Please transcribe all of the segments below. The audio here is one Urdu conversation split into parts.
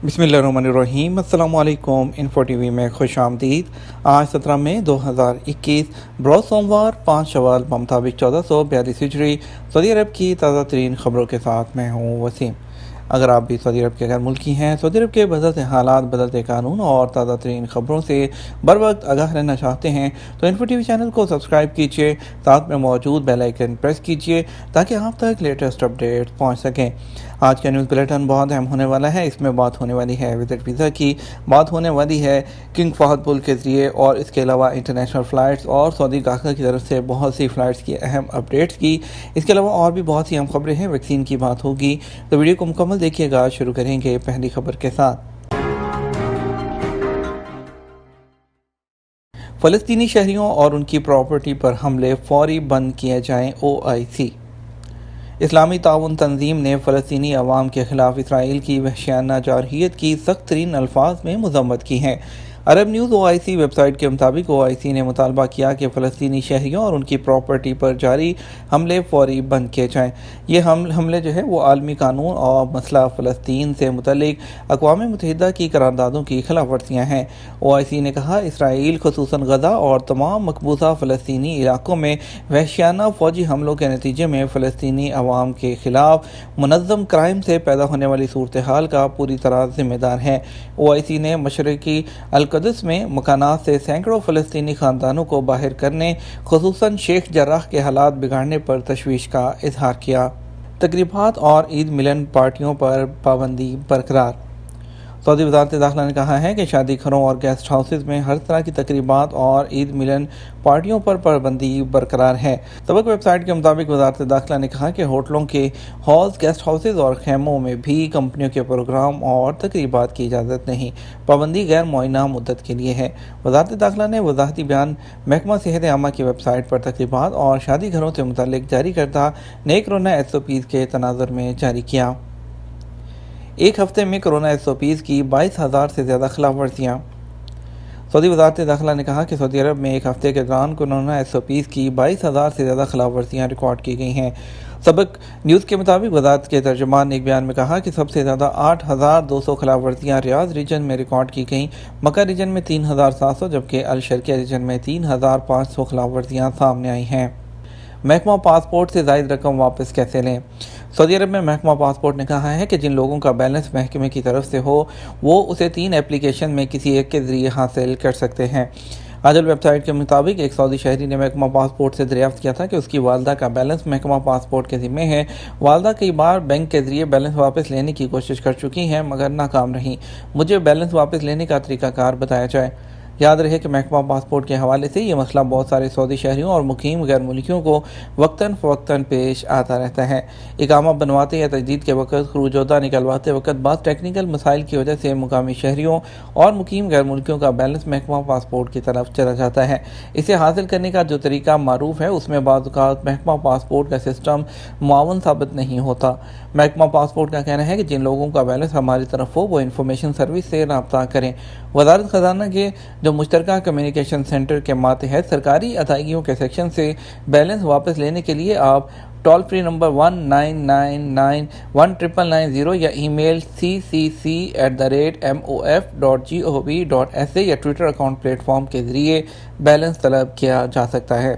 بسم اللہ الرحمن الرحیم۔ السلام علیکم۔ انفو ٹی وی میں خوش آمدید۔ آج 17 مئی 2021 بروز سوموار 5 شوال بمطابق 1442 ہجری سعودی عرب کی تازہ ترین خبروں کے ساتھ میں ہوں وسیم۔ اگر آپ بھی سعودی عرب کے غیر ملکی ہیں، سعودی عرب کے بدلتے حالات، بدلتے قانون اور تازہ ترین خبروں سے بر وقت آگاہ رہنا چاہتے ہیں تو انفو ٹی وی چینل کو سبسکرائب کیجیے، ساتھ میں موجود بیل آئیکن پریس کیجیے تاکہ آپ تک لیٹسٹ اپڈیٹ پہنچ سکیں۔ آج کا نیوز بلیٹن بہت اہم ہونے والا ہے۔ اس میں بات ہونے والی ہے وزٹ ویزا کی، بات ہونے والی ہے کنگ فہد پل کے ذریعے، اور اس کے علاوہ انٹرنیشنل فلائٹس اور سعودی گاہکوں کی طرف سے بہت سی فلائٹس کی اہم اپڈیٹس کی۔ اس کے علاوہ اور بھی بہت سی اہم خبریں ہیں، ویکسین کی بات ہوگی، تو ویڈیو کو مکمل دیکھیے گا۔ شروع کریں گے پہلی خبر کے ساتھ۔ فلسطینی شہریوں اور ان کی پراپرٹی پر حملے فوری بند کیے جائیں۔ OIC اسلامی تعاون تنظیم نے فلسطینی عوام کے خلاف اسرائیل کی وحشیانہ جارحیت کی سخت ترین الفاظ میں مذمت کی ہے۔ عرب نیوز OIC ویب سائٹ کے مطابق OIC نے مطالبہ کیا کہ فلسطینی شہریوں اور ان کی پراپرٹی پر جاری حملے فوری بند کیے جائیں۔ یہ حملے وہ عالمی قانون اور مسئلہ فلسطین سے متعلق اقوام متحدہ کی قراردادوں کی خلاف ورزیاں ہیں۔ OIC نے کہا، اسرائیل خصوصاً غزہ اور تمام مقبوضہ فلسطینی علاقوں میں وحشیانہ فوجی حملوں کے نتیجے میں فلسطینی عوام کے خلاف منظم کرائم سے پیدا ہونے والی صورتحال کا پوری طرح ذمہ دار ہے۔ OIC نے مشرقی القدس میں مکانات سے سینکڑوں فلسطینی خاندانوں کو باہر کرنے، خصوصاً شیخ جراح کے حالات بگاڑنے پر تشویش کا اظہار کیا۔ تقریبات اور عید ملن پارٹیوں پر پابندی برقرار۔ سعودی وزارت داخلہ نے کہا ہے کہ شادی گھروں اور گیسٹ ہاؤسز میں ہر طرح کی تقریبات اور عید ملن پارٹیوں پر پابندی برقرار ہے۔ سبق ویب سائٹ کے مطابق وزارت داخلہ نے کہا کہ ہوٹلوں کے ہالز، گیسٹ ہاؤسز اور خیموں میں بھی کمپنیوں کے پروگرام اور تقریبات کی اجازت نہیں۔ پابندی غیر معینہ مدت کے لیے ہے۔ وزارت داخلہ نے وضاحتی بیان محکمہ صحت عامہ کی ویب سائٹ پر تقریبات اور شادی گھروں سے متعلق جاری کردہ نئے کورونا SOPs کے تناظر میں جاری کیا۔ ایک ہفتے میں کورونا SOPs کی 22,000 سے زیادہ خلاف ورزیاں۔ سعودی وزارت داخلہ نے کہا کہ سعودی عرب میں ایک ہفتے کے دوران کورونا SOPs کی 22,000 سے زیادہ خلاف ورزیاں ریکارڈ کی گئی ہیں۔ سبق نیوز کے مطابق وزارت کے ترجمان نے ایک بیان میں کہا کہ سب سے زیادہ 8,200 خلاف ورزیاں ریاض ریجن میں ریکارڈ کی گئیں، مکہ ریجن میں 3,700 جبکہ الشرقیہ ریجن میں 3,500 خلاف ورزیاں سامنے آئی ہیں۔ محکمہ پاسپورٹ سے زائد رقم واپس کیسے لیں؟ سعودی عرب میں محکمہ پاسپورٹ نے کہا ہے کہ جن لوگوں کا بیلنس محکمے کی طرف سے ہو وہ اسے 3 ایپلیکیشن میں کسی ایک کے ذریعے حاصل کر سکتے ہیں۔ عدل ویب سائٹ کے مطابق ایک سعودی شہری نے محکمہ پاسپورٹ سے دریافت کیا تھا کہ اس کی والدہ کا بیلنس محکمہ پاسپورٹ کے ذمہ ہے۔ والدہ کئی بار بینک کے ذریعے بیلنس واپس لینے کی کوشش کر چکی ہیں مگر ناکام رہیں۔ مجھے بیلنس واپس لینے کا طریقہ کار بتایا جائے۔ یاد رہے کہ محکمہ پاسپورٹ کے حوالے سے یہ مسئلہ بہت سارے سعودی شہریوں اور مقیم غیر ملکیوں کو وقتاً فوقتاً پیش آتا رہتا ہے۔ اقامہ بنواتے یا تجدید کے وقت خروج عہدہ نکلواتے وقت بعض ٹیکنیکل مسائل کی وجہ سے مقامی شہریوں اور مقیم غیر ملکیوں کا بیلنس محکمہ پاسپورٹ کی طرف چلا جاتا ہے۔ اسے حاصل کرنے کا جو طریقہ معروف ہے اس میں بعض اوقات محکمہ پاسپورٹ کا سسٹم معاون ثابت نہیں ہوتا۔ محکمہ پاسپورٹ کا کہنا ہے کہ جن لوگوں کا بیلنس ہماری طرف ہو وہ انفارمیشن سروس سے رابطہ کریں۔ وزارت خزانہ کے جو مشترکہ کمیونیکیشن سینٹر کے ماتحت سرکاری ادائیگیوں کے سیکشن سے بیلنس واپس لینے کے لیے آپ ٹول فری نمبر 1999919990 یا ای میل ccc@mof.gov.sa یا ٹویٹر اکاؤنٹ پلیٹ فارم کے ذریعے بیلنس طلب کیا جا سکتا ہے۔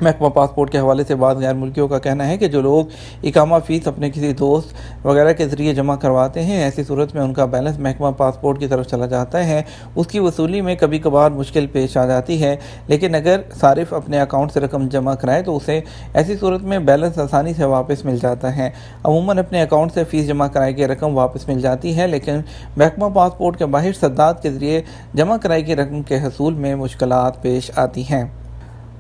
محکمہ پاسپورٹ کے حوالے سے بعض غیر ملکیوں کا کہنا ہے کہ جو لوگ اقامہ فیس اپنے کسی دوست وغیرہ کے ذریعے جمع کرواتے ہیں، ایسی صورت میں ان کا بیلنس محکمہ پاسپورٹ کی طرف چلا جاتا ہے۔ اس کی وصولی میں کبھی کبھار مشکل پیش آ جاتی ہے، لیکن اگر صارف اپنے اکاؤنٹ سے رقم جمع کرائے تو اسے ایسی صورت میں بیلنس آسانی سے واپس مل جاتا ہے۔ عموماً اپنے اکاؤنٹ سے فیس جمع کرائی گئی رقم واپس مل جاتی ہے، لیکن محکمہ پاسپورٹ کے باہر سداد کے ذریعے جمع کرائی گئی رقم کے حصول میں مشکلات پیش آتی ہیں۔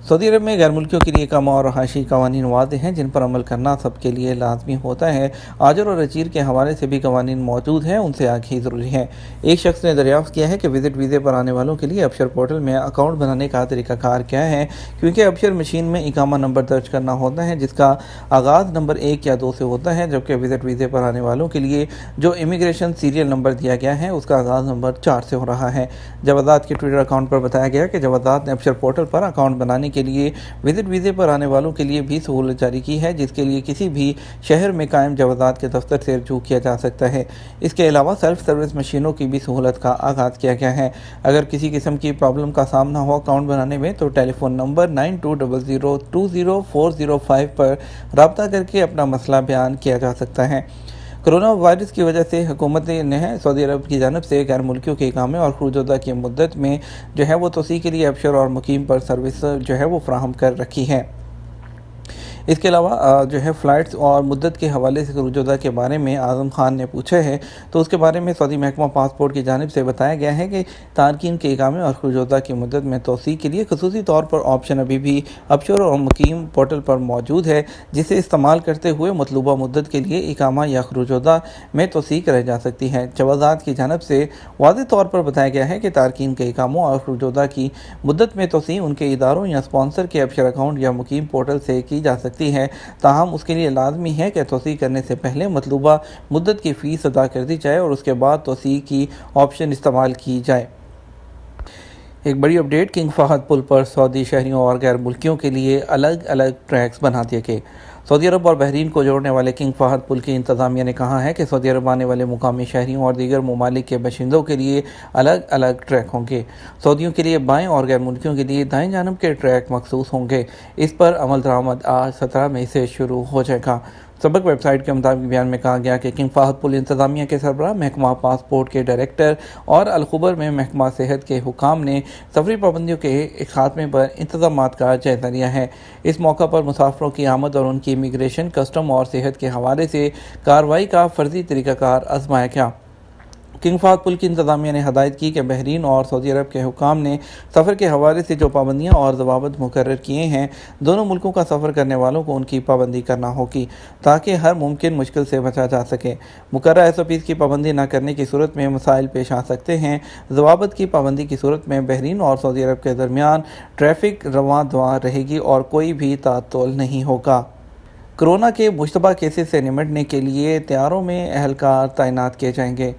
سعودی عرب میں غیر ملکیوں کے لیے اقامہ اور رہائشی قوانین واضح ہیں جن پر عمل کرنا سب کے لیے لازمی ہوتا ہے۔ آجر اور اجیر کے حوالے سے بھی قوانین موجود ہیں، ان سے آگاہی ضروری ہے۔ ایک شخص نے دریافت کیا ہے کہ وزٹ ویزے پر آنے والوں کے لیے ابشر پورٹل میں اکاؤنٹ بنانے کا طریقہ کار کیا ہے، کیونکہ ابشر مشین میں اقامہ نمبر درج کرنا ہوتا ہے جس کا آغاز نمبر 1 یا 2 سے ہوتا ہے، جبکہ وزٹ ویزے پر آنے والوں کے لیے جو امیگریشن سیریل نمبر دیا گیا ہے اس کا آغاز نمبر 4 سے ہو رہا ہے۔ جوازات کے ٹویٹر اکاؤنٹ پر بتایا گیا کہ جوازات نے ابشر پورٹل پر اکاؤنٹ بنانے کے لیے وزٹ ویزے پر آنے والوں کے لیے بھی سہولت جاری کی ہے، جس کے لیے کسی بھی شہر میں قائم جوازات کے دفتر سے رجوع کیا جا سکتا ہے۔ اس کے علاوہ سیلف سروس مشینوں کی بھی سہولت کا آغاز کیا گیا ہے۔ اگر کسی قسم کی پرابلم کا سامنا ہو اکاؤنٹ بنانے میں تو ٹیلی فون نمبر 9200200405 پر رابطہ کر کے اپنا مسئلہ بیان کیا جا سکتا ہے۔ کرونا وائرس کی وجہ سے حکومت نے سعودی عرب کی جانب سے غیر ملکیوں کے اقامے اور خروج کی مدت میں وہ توسیع کے لیے ابشر اور مقیم پر سروس وہ فراہم کر رکھی ہے۔ اس کے علاوہ فلائٹس اور مدت کے حوالے سے خروج کے بارے میں اعظم خان نے پوچھا ہے تو اس کے بارے میں سعودی محکمہ پاسپورٹ کی جانب سے بتایا گیا ہے کہ تارکین کے اقامے اور خروج کی مدت میں توسیع کے لیے خصوصی طور پر آپشن ابھی بھی ابشر اور مقیم پورٹل پر موجود ہے، جسے استعمال کرتے ہوئے مطلوبہ مدت کے لیے اقامہ یا خروج میں توسیع کرائی جا سکتی ہے۔ جوازات کی جانب سے واضح طور پر بتایا گیا ہے کہ تارکین کے اقاموں اور خروج کی مدت میں توسیع ان کے اداروں یا اسپانسر کے ابشر اکاؤنٹ یا مقیم پورٹل سے کی جا سکتی ہے، تاہم اس کے لیے لازمی ہے کہ توسیع کرنے سے پہلے مطلوبہ مدت کی فیس ادا کر دی جائے اور اس کے بعد توسیع کی آپشن استعمال کی جائے۔ ایک بڑی اپڈیٹ، کنگ فہد پل پر سعودی شہریوں اور غیر ملکیوں کے لیے الگ الگ ٹریکس بنا دیے گئے۔ سعودی عرب اور بحرین کو جوڑنے والے کنگ فہد پل کی انتظامیہ نے کہا ہے کہ سعودی عرب آنے والے مقامی شہریوں اور دیگر ممالک کے باشندوں کے لیے الگ الگ ٹریک ہوں گے۔ سعودیوں کے لیے بائیں اور غیر ملکیوں کے لیے دائیں جانب کے ٹریک مخصوص ہوں گے۔ اس پر عمل درآمد آج 17 مئی سے شروع ہو جائے گا۔ سبق ویب سائٹ کے مطابق بیان میں کہا گیا کہ کنگ فہد پل انتظامیہ کے سربراہ، محکمہ پاسپورٹ کے ڈائریکٹر اور الخبر میں محکمہ صحت کے حکام نے سفری پابندیوں کے خاتمے پر انتظامات کا جائزہ لیا ہے۔ اس موقع پر مسافروں کی آمد اور ان کی امیگریشن، کسٹم اور صحت کے حوالے سے کارروائی کا فرضی طریقہ کار آزمایا گیا۔ کنگ فہد پل کی انتظامیہ نے ہدایت کی کہ بحرین اور سعودی عرب کے حکام نے سفر کے حوالے سے جو پابندیاں اور ضوابط مقرر کیے ہیں، دونوں ملکوں کا سفر کرنے والوں کو ان کی پابندی کرنا ہوگی تاکہ ہر ممکن مشکل سے بچا جا سکے۔ مقررہ SOPs کی پابندی نہ کرنے کی صورت میں مسائل پیش آ سکتے ہیں۔ ضوابط کی پابندی کی صورت میں بحرین اور سعودی عرب کے درمیان ٹریفک رواں دواں رہے گی اور کوئی بھی تعطل نہیں ہوگا۔ کورونا کے مشتبہ کیسز سے نمٹنے کے لیے طیاروں میں اہلکار تعینات کیے جائیں گے۔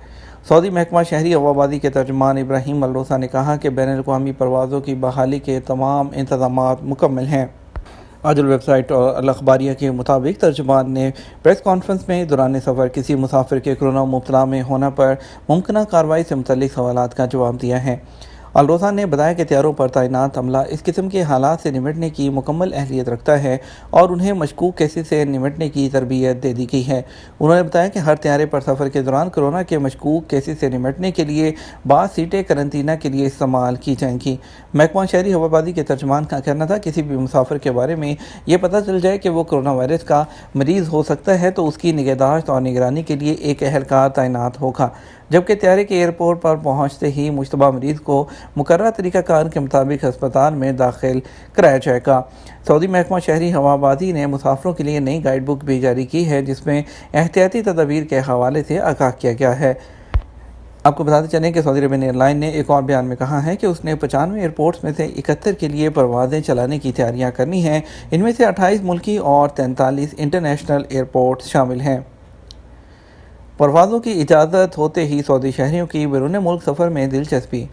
سعودی محکمہ شہری ہوابازی کے ترجمان ابراہیم الروسا نے کہا کہ بین الاقوامی پروازوں کی بحالی کے تمام انتظامات مکمل ہیں۔ آج ویب سائٹ اور الاخباریہ کے مطابق ترجمان نے پریس کانفرنس میں دوران سفر کسی مسافر کے کورونا مبتلا میں ہونا پر ممکنہ کارروائی سے متعلق سوالات کا جواب دیا ہے۔ الروسا نے بتایا کہ طیاروں پر تعینات عملہ اس قسم کے حالات سے نمٹنے کی مکمل اہلیت رکھتا ہے اور انہیں مشکوک کیسز سے نمٹنے کی تربیت دے دی گئی ہے۔ انہوں نے بتایا کہ ہر طیارے پر سفر کے دوران کورونا کے مشکوک کیسز سے نمٹنے کے لیے بعض سیٹیں قرنطینہ کے لیے استعمال کی جائیں گی۔ محکمہ شہری ہوابازی کے ترجمان کا کہنا تھا کسی بھی مسافر کے بارے میں یہ پتہ چل جائے کہ وہ کورونا وائرس کا مریض ہو سکتا ہے تو اس کی نگہداشت اور نگرانی کے لیے ایک اہلکار تعینات ہوگا، جبکہ طیارے کے ایئرپورٹ پر پہنچتے ہی مشتبہ مریض کو مقررہ طریقہ کار کے مطابق ہسپتال میں داخل کرایا جائے گا۔ سعودی محکمہ شہری ہوابازی نے مسافروں کے لیے نئی گائیڈ بک بھی جاری کی ہے، جس میں احتیاطی تدابیر کے حوالے سے آگاہ کیا گیا ہے۔ آپ کو بتاتے چلیں کہ سعودی عربین ایئر لائن نے ایک اور بیان میں کہا ہے کہ اس نے 95 ایئرپورٹس میں سے 71 کے لیے پروازیں چلانے کی تیاریاں کرنی ہیں۔ ان میں سے 28 ملکی اور 43 انٹرنیشنل ایئرپورٹس شامل ہیں۔ پروازوں کی اجازت ہوتے ہی سعودی شہریوں کی بیرون ملک سفر میں دلچسپی۔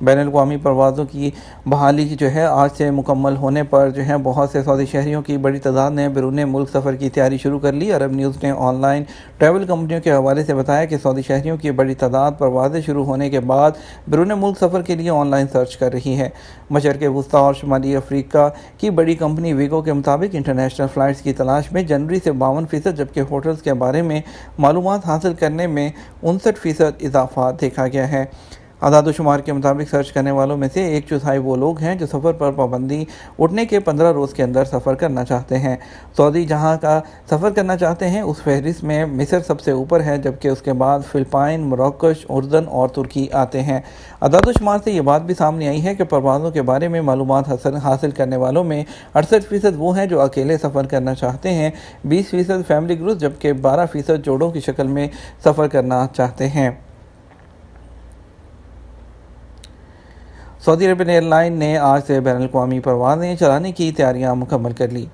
بین الاقوامی پروازوں کی بحالی آج سے مکمل ہونے پر بہت سے سعودی شہریوں کی بڑی تعداد نے بیرون ملک سفر کی تیاری شروع کر لی۔ عرب نیوز نے آن لائن ٹریول کمپنیوں کے حوالے سے بتایا کہ سعودی شہریوں کی بڑی تعداد پروازیں شروع ہونے کے بعد بیرون ملک سفر کے لیے آن لائن سرچ کر رہی ہے۔ مشرق وسطیٰ اور شمالی افریقہ کی بڑی کمپنی ویگو کے مطابق انٹرنیشنل فلائٹس کی تلاش میں جنوری سے 52%، جبکہ ہوٹلز کے بارے میں معلومات حاصل کرنے میں 59% اضافہ دیکھا گیا ہے۔ اعداد و شمار کے مطابق سرچ کرنے والوں میں سے 1/4 وہ لوگ ہیں جو سفر پر پابندی اٹھنے کے 15 روز کے اندر سفر کرنا چاہتے ہیں۔ سعودی جہاں کا سفر کرنا چاہتے ہیں اس فہرست میں مصر سب سے اوپر ہے، جبکہ اس کے بعد فلپائن، مراکش، اردن اور ترکی آتے ہیں۔ اعداد و شمار سے یہ بات بھی سامنے آئی ہے کہ پروازوں کے بارے میں معلومات حاصل کرنے والوں میں 68% وہ ہیں جو اکیلے سفر کرنا چاہتے ہیں، 20% فیملی گروپ، جبکہ 12% جوڑوں کی شکل میں سفر کرنا چاہتے ہیں۔ سعودی عربین ایئر لائن نے آج سے بین الاقوامی پروازیں چلانے کی تیاریاں مکمل کر لی۔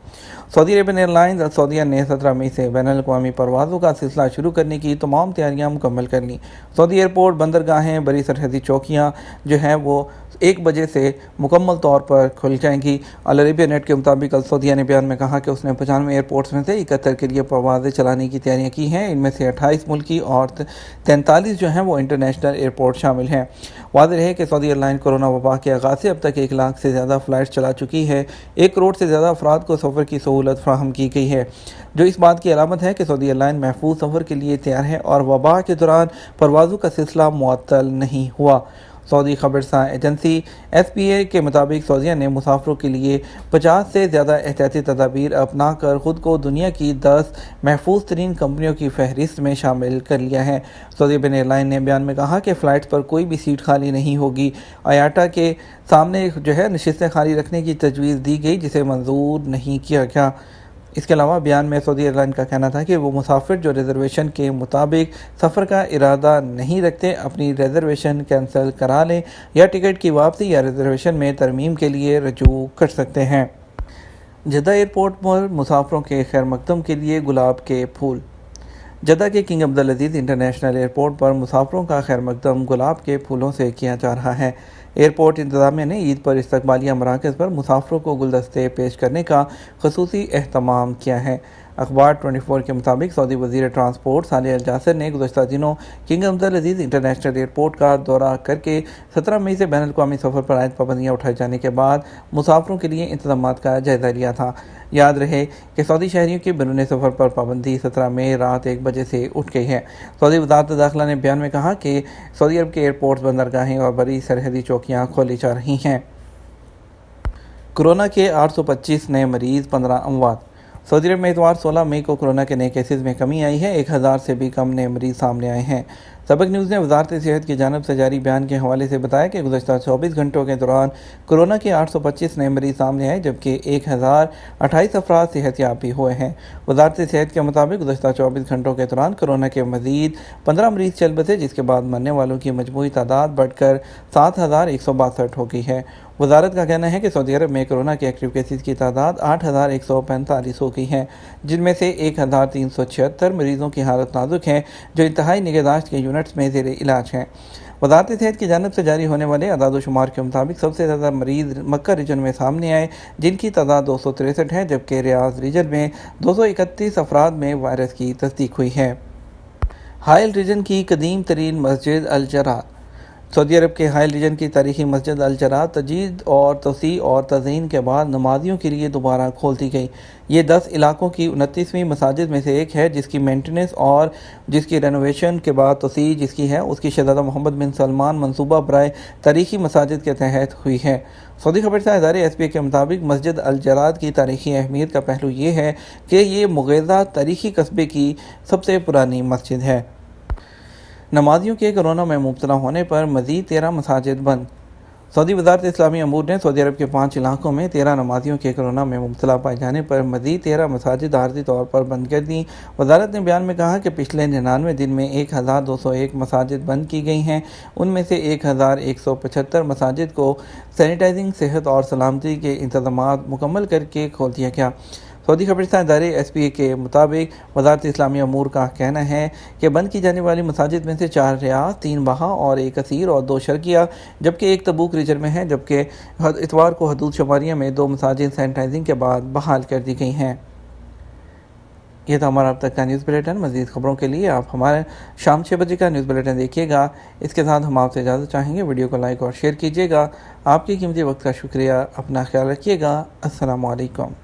سعودی عربین ایئر لائنز سعودیہ نے 17 مئی سے بین الاقوامی پروازوں کا سلسلہ شروع کرنے کی تمام تیاریاں مکمل کر لیں۔ سعودی ایئرپورٹ، بندرگاہیں، بڑی سرحدی چوکیاں وہ 1 بجے سے مکمل طور پر کھل جائیں گی۔ العربیہ نیٹ کے مطابق السعودیہ نے بیان میں کہا کہ اس نے 95 ایئرپورٹس میں سے 71 کے لیے پروازیں چلانے کی تیاریاں کی ہیں۔ ان میں سے 28 ملکی اور 43 جو ہیں وہ انٹرنیشنل ایئرپورٹ شامل ہیں۔ واضح ہے کہ سعودی ایئر لائن کورونا وبا کے آغاز سے اب تک 1 لاکھ سے زیادہ فلائٹس چلا چکی ہے۔ 1 کروڑ سے زیادہ افراد کو سفر کی سہولت فراہم کی گئی ہے، جو اس بات کی علامت ہے کہ سعودی ایئر لائن محفوظ سفر کے لیے تیار ہے اور وبا کے دوران پروازوں کا سلسلہ معطل نہیں ہوا۔ سعودی خبرساں ایجنسی SPA کے مطابق سعودیہ نے مسافروں کے لیے 50 سے زیادہ احتیاطی تدابیر اپنا کر خود کو دنیا کی 10 محفوظ ترین کمپنیوں کی فہرست میں شامل کر لیا ہے۔ سعودی بین ایئر لائن نے بیان میں کہا کہ فلائٹس پر کوئی بھی سیٹ خالی نہیں ہوگی۔ IATA کے سامنے نشستیں خالی رکھنے کی تجویز دی گئی، جسے منظور نہیں کیا گیا۔ اس کے علاوہ بیان میں سعودی ایئر لائن کا کہنا تھا کہ وہ مسافر جو ریزرویشن کے مطابق سفر کا ارادہ نہیں رکھتے اپنی ریزرویشن کینسل کرا لیں یا ٹکٹ کی واپسی یا ریزرویشن میں ترمیم کے لیے رجوع کر سکتے ہیں۔ جدہ ایئرپورٹ پر مسافروں کے خیر مقدم کے لیے گلاب کے پھول۔ جدہ کے کنگ عبدالعزیز انٹرنیشنل ایئرپورٹ پر مسافروں کا خیر مقدم گلاب کے پھولوں سے کیا جا رہا ہے۔ ایئرپورٹ انتظامیہ نے عید پر استقبالیہ مراکز پر مسافروں کو گلدستے پیش کرنے کا خصوصی اہتمام کیا ہے۔ اخبار 24 کے مطابق سعودی وزیر ٹرانسپورٹ صالح الجاسر نے گزشتہ دنوں کنگ عبدالعزیز انٹرنیشنل ایئرپورٹ کا دورہ کر کے 17 مئی سے بین الاقوامی سفر پر عائد پابندیاں اٹھائے جانے کے بعد مسافروں کے لیے انتظامات کا جائزہ لیا تھا۔ یاد رہے کہ سعودی شہریوں کی بیرون سفر پر پابندی 17 مئی رات 1 بجے سے اٹھ گئی ہے۔ سعودی وزارت داخلہ نے بیان میں کہا کہ سعودی عرب کے ایئرپورٹس، بندرگاہیں اور بڑی سرحدی چوکیاں کھولی جا رہی ہیں۔ کورونا کے 825 نئے مریض، 15 اموات۔ سعودی عرب میں اتوار 16 مئی کو کورونا کے نئے کیسز میں کمی آئی ہے۔ 1000 سے بھی کم نئے مریض سامنے آئے ہیں۔ سبق نیوز نے وزارت صحت کی جانب سے جاری بیان کے حوالے سے بتایا کہ گزشتہ 24 گھنٹوں کے دوران کورونا کے 825 نئے مریض سامنے آئے، جبکہ 1028 افراد صحت یاب بھی ہوئے ہیں۔ وزارت صحت کے مطابق گزشتہ 24 گھنٹوں کے دوران کورونا کے مزید 15 مریض چل بسے، جس کے بعد مرنے والوں کی مجموعی تعداد بڑھ کر 7162 ہو گئی ہے۔ وزارت کا کہنا ہے کہ سعودی عرب میں کورونا کے ایکٹیو کیسز کی تعداد 8145 ہو گئی ہے، جن میں سے 1376 مریضوں کی حالت نازک ہے، جو انتہائی نگہداشت کے یونٹس میں زیر علاج ہیں۔ وزارت صحت کی جانب سے جاری ہونے والے اعداد و شمار کے مطابق سب سے زیادہ مریض مکہ ریجن میں سامنے آئے، جن کی تعداد 263 ہے، جبکہ ریاض ریجن میں 231 افراد میں وائرس کی تصدیق ہوئی ہے۔ حائل ریجن کی قدیم ترین مسجد الجراد۔ سعودی عرب کے حائل ریجن کی تاریخی مسجد الجراد تجدید اور توسیع اور تزئین کے بعد نمازیوں کے لیے دوبارہ کھول دی گئی۔ یہ 10 علاقوں کی 29ویں مساجد میں سے ایک ہے، جس کی مینٹیننس اور جس کی رینوویشن کے بعد توسیع جس کی ہے اس کی شہزادہ محمد بن سلمان منصوبہ برائے تاریخی مساجد کے تحت ہوئی ہے۔ سعودی خبرساں ادارے SPA کے مطابق مسجد الجراد کی تاریخی اہمیت کا پہلو یہ ہے کہ یہ مغیزہ تاریخی قصبے کی سب سے پرانی مسجد ہے۔ نمازیوں کے کورونا میں مبتلا ہونے پر مزید 13 مساجد بند۔ سعودی وزارت اسلامی امور نے سعودی عرب کے 5 علاقوں میں 13 نمازیوں کے کورونا میں مبتلا پائے جانے پر مزید 13 مساجد عارضی طور پر بند کر دیں۔ وزارت نے بیان میں کہا کہ پچھلے 99 دن میں 1201 مساجد بند کی گئی ہیں۔ ان میں سے 1175 مساجد کو سینیٹائزنگ، صحت اور سلامتی کے انتظامات مکمل کر کے کھول دیا گیا۔ سعودی خبرساں ادارے SPA کے مطابق وزارت اسلامی امور کا کہنا ہے کہ بند کی جانے والی مساجد میں سے 4 ریاض، 3 بہا اور 1 کثیر اور 2 شرقیہ، جبکہ 1 تبوک ریجن میں ہے، جبکہ اتوار کو حدود شماریہ میں 2 مساجد سینیٹائزنگ کے بعد بحال کر دی گئی ہیں۔ یہ تھا ہمارا اب تک کا نیوز بلیٹن۔ مزید خبروں کے لیے آپ ہمارے شام 6 بجے کا نیوز بلیٹن دیکھیے گا۔ اس کے ساتھ ہم آپ سے اجازت چاہیں گے، ویڈیو کو لائک اور شیئر کیجیے گا۔ آپ کے قیمتی وقت کا شکریہ۔ اپنا خیال رکھیے گا۔ السلام علیکم۔